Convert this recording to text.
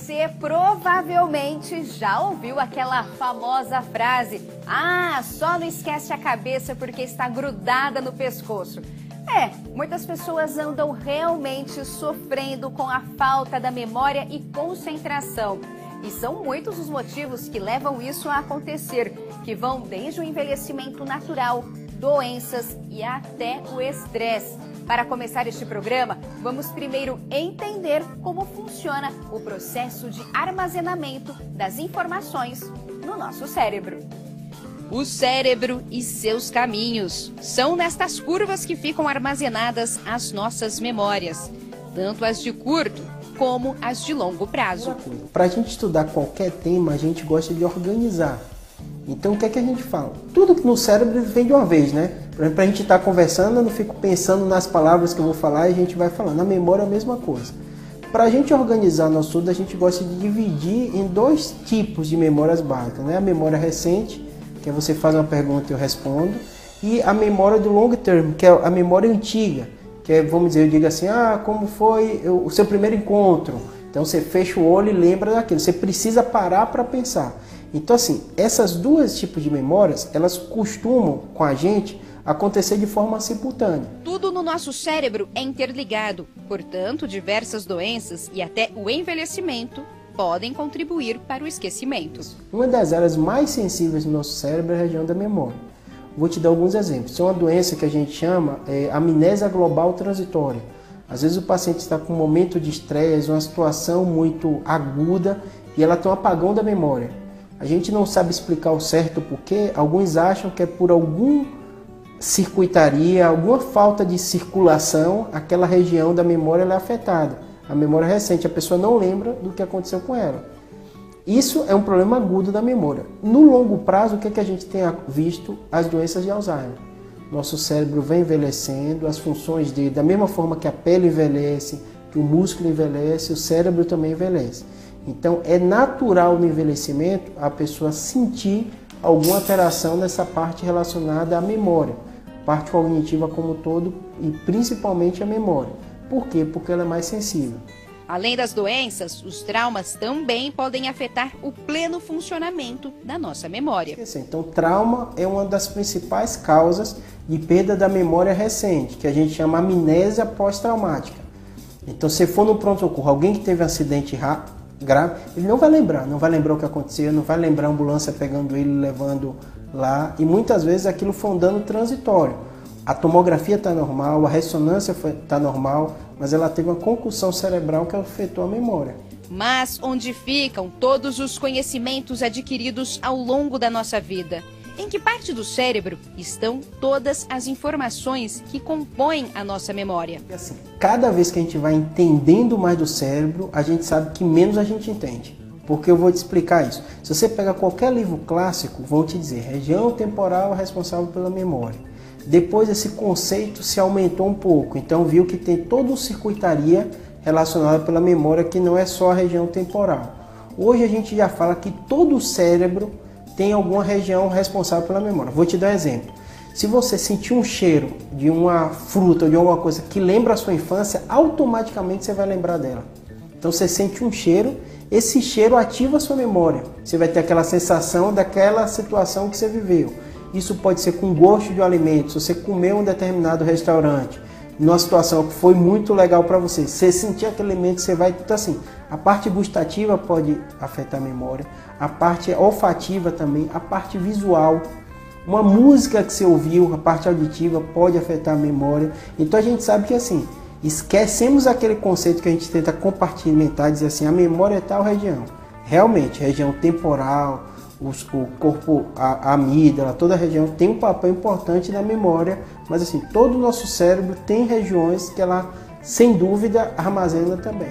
Você provavelmente já ouviu aquela famosa frase: "Ah, só não esquece a cabeça porque está grudada no pescoço". Muitas pessoas andam realmente sofrendo com a falta da memória e concentração. E são muitos os motivos que levam isso a acontecer, que vão desde o envelhecimento natural, doenças e até o estresse. Para começar este programa, vamos primeiro entender como funciona o processo de armazenamento das informações no nosso cérebro. O cérebro e seus caminhos. São nestas curvas que ficam armazenadas as nossas memórias, tanto as de curto como as de longo prazo. Para a gente estudar qualquer tema, a gente gosta de organizar. Então, o que é que a gente fala? Tudo que no cérebro vem de uma vez, né? Por exemplo, a gente está conversando, eu não fico pensando nas palavras que eu vou falar e a gente vai falando. Na memória é a mesma coisa. Para a gente organizar nosso estudo, a gente gosta de dividir em dois tipos de memórias básicas, né? A memória recente, que é você faz uma pergunta e eu respondo, e a memória do long term, que é a memória antiga, que é, vamos dizer, eu digo assim, como foi o seu primeiro encontro? Então você fecha o olho e lembra daquilo, você precisa parar para pensar. Então assim, essas duas tipos de memórias, elas costumam com a gente acontecer de forma simultânea. Tudo no nosso cérebro é interligado, portanto, diversas doenças e até o envelhecimento podem contribuir para o esquecimento. Uma das áreas mais sensíveis do nosso cérebro é a região da memória. Vou te dar alguns exemplos. Isso é uma doença que a gente chama amnésia global transitória. Às vezes o paciente está com um momento de estresse, uma situação muito aguda e ela tem um apagão da memória. A gente não sabe explicar o certo porquê. Alguns acham que é por alguma circuitaria, alguma falta de circulação, aquela região da memória é afetada. A memória recente, a pessoa não lembra do que aconteceu com ela. Isso é um problema agudo da memória. No longo prazo, o que é que a gente tem visto? As doenças de Alzheimer. Nosso cérebro vem envelhecendo, as funções dele, da mesma forma que a pele envelhece, que o músculo envelhece, o cérebro também envelhece. Então, é natural no envelhecimento a pessoa sentir alguma alteração nessa parte relacionada à memória, parte cognitiva como um todo e principalmente a memória. Por quê? Porque ela é mais sensível. Além das doenças, os traumas também podem afetar o pleno funcionamento da nossa memória. Então, trauma é uma das principais causas de perda da memória recente, que a gente chama amnésia pós-traumática. Então, se for no pronto-socorro, alguém que teve um acidente grave, ele não vai lembrar o que aconteceu, não vai lembrar a ambulância pegando ele e levando lá, e muitas vezes aquilo foi um dano transitório. A tomografia está normal, a ressonância está normal, mas ela teve uma concussão cerebral que afetou a memória. Mas onde ficam todos os conhecimentos adquiridos ao longo da nossa vida? Em que parte do cérebro estão todas as informações que compõem a nossa memória? Assim, cada vez que a gente vai entendendo mais do cérebro, a gente sabe que menos a gente entende. Porque eu vou te explicar isso. Se você pegar qualquer livro clássico, vão te dizer, região temporal é responsável pela memória. Depois esse conceito se aumentou um pouco, então viu que tem toda uma circuitaria relacionada pela memória que não é só a região temporal. Hoje a gente já fala que todo o cérebro tem alguma região responsável pela memória. Vou te dar um exemplo. Se você sentir um cheiro de uma fruta ou de alguma coisa que lembra a sua infância, automaticamente você vai lembrar dela. Então você sente um cheiro, esse cheiro ativa a sua memória. Você vai ter aquela sensação daquela situação que você viveu. Isso pode ser com gosto de alimento. Se você comeu em um determinado restaurante, numa situação que foi muito legal para você, você sentir aquele alimento, você vai... Então assim, a parte gustativa pode afetar a memória, a parte olfativa também, a parte visual. Uma música que você ouviu, a parte auditiva pode afetar a memória. Então a gente sabe que assim, esquecemos aquele conceito que a gente tenta compartimentar, dizer assim, a memória é tal região. Realmente, região temporal, o corpo, a amígdala, toda a região tem um papel importante na memória, mas assim, todo o nosso cérebro tem regiões que ela, sem dúvida, armazena também.